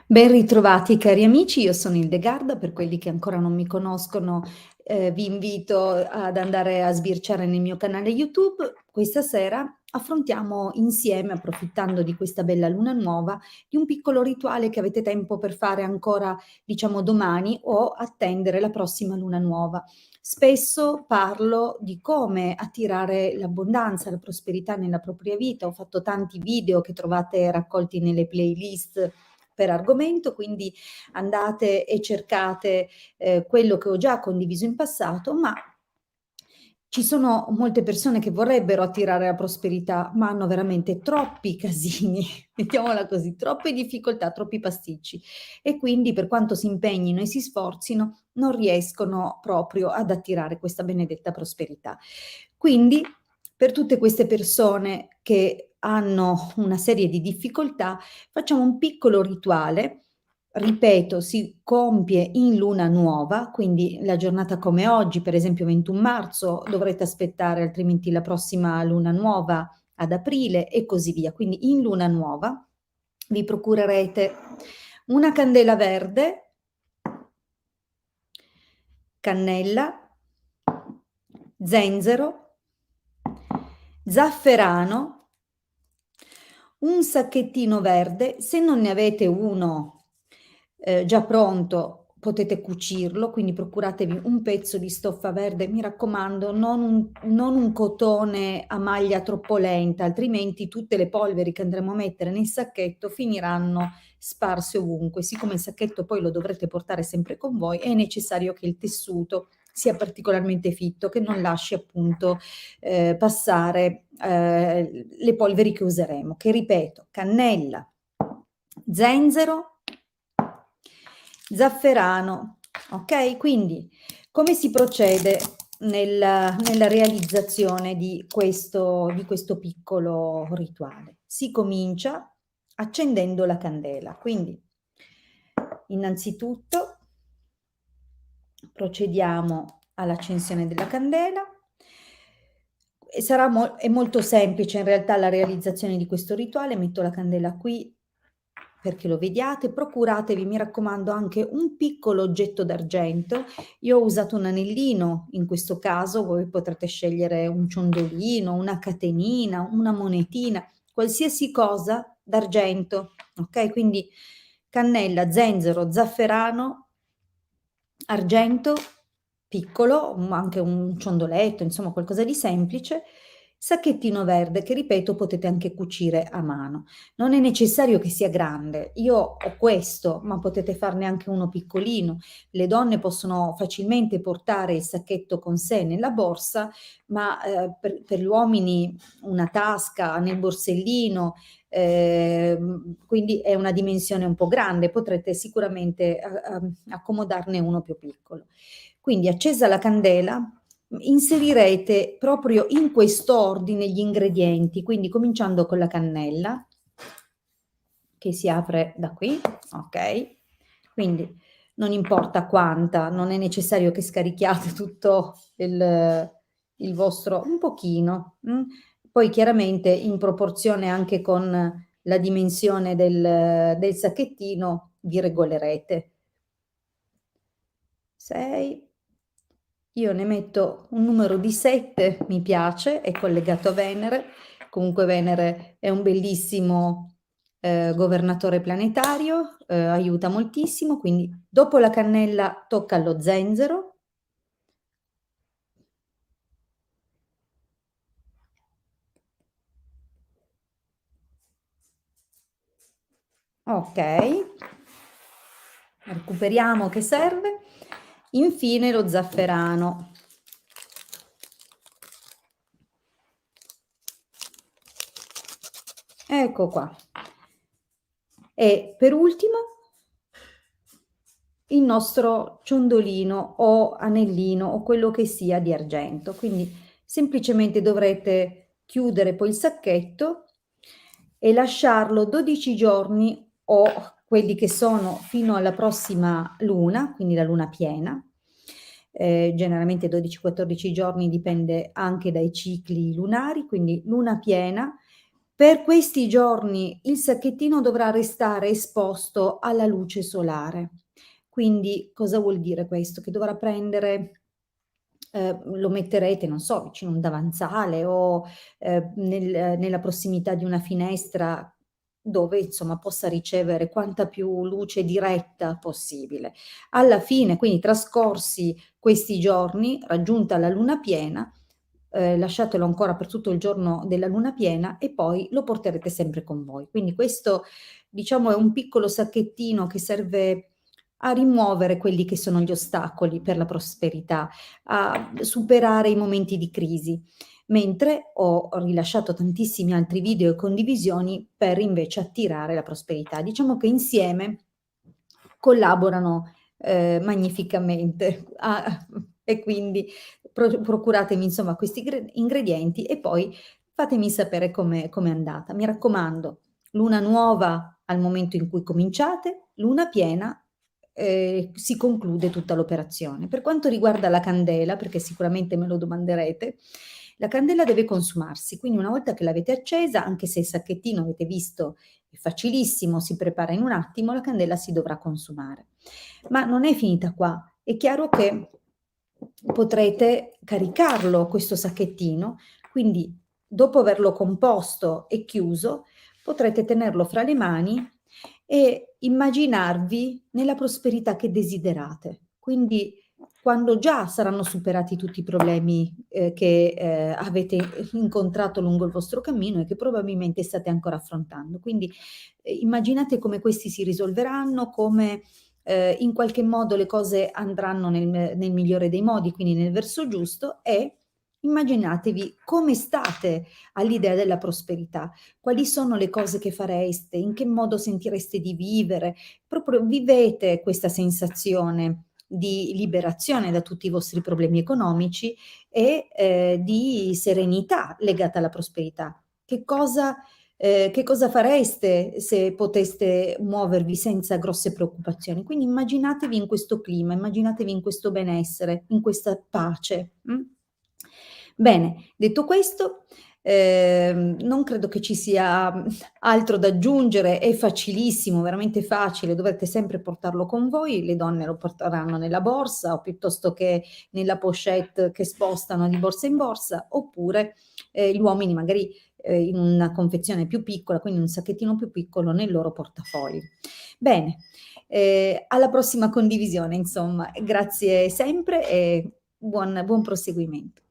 Ben ritrovati cari amici, io sono Hildegarda, per quelli che ancora non mi conoscono, vi invito ad andare a sbirciare nel mio canale YouTube. Questa sera affrontiamo insieme, approfittando di questa bella luna nuova, di un piccolo rituale che avete tempo per fare ancora, diciamo, domani o attendere la prossima luna nuova. Spesso parlo di come attirare l'abbondanza, la prosperità nella propria vita. Ho fatto tanti video che trovate raccolti nelle playlist per argomento, quindi andate e cercate quello che ho già condiviso in passato, ma ci sono molte persone che vorrebbero attirare la prosperità, ma hanno veramente troppi casini, mettiamola così, troppe difficoltà, troppi pasticci e quindi per quanto si impegnino e si sforzino non riescono proprio ad attirare questa benedetta prosperità. Quindi per tutte queste persone che hanno una serie di difficoltà, facciamo un piccolo rituale. Ripeto, si compie in luna nuova, quindi la giornata come oggi, per esempio 21 marzo, dovrete aspettare altrimenti la prossima luna nuova ad aprile e così via. Quindi in luna nuova vi procurerete una candela verde, cannella, zenzero, zafferano, un sacchettino verde. Se non ne avete uno già pronto, potete cucirlo, quindi procuratevi un pezzo di stoffa verde, mi raccomando, non un cotone a maglia troppo lenta, altrimenti tutte le polveri che andremo a mettere nel sacchetto finiranno sparse ovunque. Siccome il sacchetto poi lo dovrete portare sempre con voi, è necessario che il tessuto sia particolarmente fitto, che non lasci appunto passare le polveri che useremo, che ripeto, cannella, zenzero, zafferano. Ok? Quindi come si procede nella realizzazione di questo piccolo rituale? Si comincia accendendo la candela. Quindi innanzitutto procediamo all'accensione della candela. E è molto semplice in realtà la realizzazione di questo rituale. Metto la candela qui perché lo vediate. Procuratevi, mi raccomando, anche un piccolo oggetto d'argento. Io ho usato un anellino in questo caso, voi potrete scegliere un ciondolino, una catenina, una monetina, qualsiasi cosa d'argento, ok? Quindi cannella, zenzero, zafferano, argento piccolo, anche un ciondoletto, insomma qualcosa di semplice, sacchettino verde che ripeto potete anche cucire a mano. Non è necessario che sia grande, io ho questo, ma potete farne anche uno piccolino. Le donne possono facilmente portare il sacchetto con sé nella borsa, ma per gli uomini una tasca nel borsellino, quindi è una dimensione un po' grande, potrete sicuramente accomodarne uno più piccolo. Quindi accesa la candela, inserirete proprio in quest'ordine gli ingredienti, quindi cominciando con la cannella, che si apre da qui, ok? Quindi non importa quanta, non è necessario che scarichiate tutto il vostro, un pochino. Poi chiaramente in proporzione anche con la dimensione del sacchettino vi regolerete. 6, io ne metto un numero di 7, mi piace, è collegato a Venere, comunque Venere è un bellissimo governatore planetario, aiuta moltissimo, quindi dopo la cannella tocca allo zenzero. Ok, recuperiamo che serve. Infine lo zafferano. Ecco qua. E per ultimo il nostro ciondolino o anellino o quello che sia di argento. Quindi semplicemente dovrete chiudere poi il sacchetto e lasciarlo 12 giorni o quelli che sono fino alla prossima luna, quindi la luna piena. Generalmente 12-14 giorni, dipende anche dai cicli lunari, quindi luna piena. Per questi giorni il sacchettino dovrà restare esposto alla luce solare. Quindi cosa vuol dire questo? Che dovrà prendere lo metterete, non so, vicino a un davanzale o, nella prossimità di una finestra dove insomma possa ricevere quanta più luce diretta possibile. Alla fine, quindi trascorsi questi giorni, raggiunta la luna piena, lasciatelo ancora per tutto il giorno della luna piena e poi lo porterete sempre con voi. Quindi questo, diciamo, è un piccolo sacchettino che serve a rimuovere quelli che sono gli ostacoli per la prosperità, a superare i momenti di crisi, mentre ho rilasciato tantissimi altri video e condivisioni per invece attirare la prosperità. Diciamo che insieme collaborano, magnificamente e quindi procuratemi insomma questi ingredienti e poi fatemi sapere com'è andata. Mi raccomando, luna nuova al momento in cui cominciate, luna piena, si conclude tutta l'operazione. Per quanto riguarda la candela, perché sicuramente me lo domanderete, la candela deve consumarsi, quindi una volta che l'avete accesa, anche se il sacchettino avete visto è facilissimo, si prepara in un attimo, la candela si dovrà consumare. Ma non è finita qua, è chiaro che potrete caricarlo questo sacchettino, quindi dopo averlo composto e chiuso, potrete tenerlo fra le mani e immaginarvi nella prosperità che desiderate. Quindi quando già saranno superati tutti i problemi che avete incontrato lungo il vostro cammino e che probabilmente state ancora affrontando. Quindi immaginate come questi si risolveranno, come in qualche modo le cose andranno nel migliore dei modi, quindi nel verso giusto e immaginatevi come state all'idea della prosperità, quali sono le cose che fareste, in che modo sentireste di vivere, proprio vivete questa sensazione di liberazione da tutti i vostri problemi economici e di serenità legata alla prosperità. Che cosa fareste se poteste muovervi senza grosse preoccupazioni? Quindi immaginatevi in questo clima, immaginatevi in questo benessere, in questa pace. Bene, detto questo, non credo che ci sia altro da aggiungere, è facilissimo, veramente facile, dovrete sempre portarlo con voi, le donne lo porteranno nella borsa o piuttosto che nella pochette che spostano di borsa in borsa, oppure gli uomini magari in una confezione più piccola, quindi un sacchettino più piccolo nel loro portafogli. Bene, alla prossima condivisione, insomma, grazie sempre e buon proseguimento.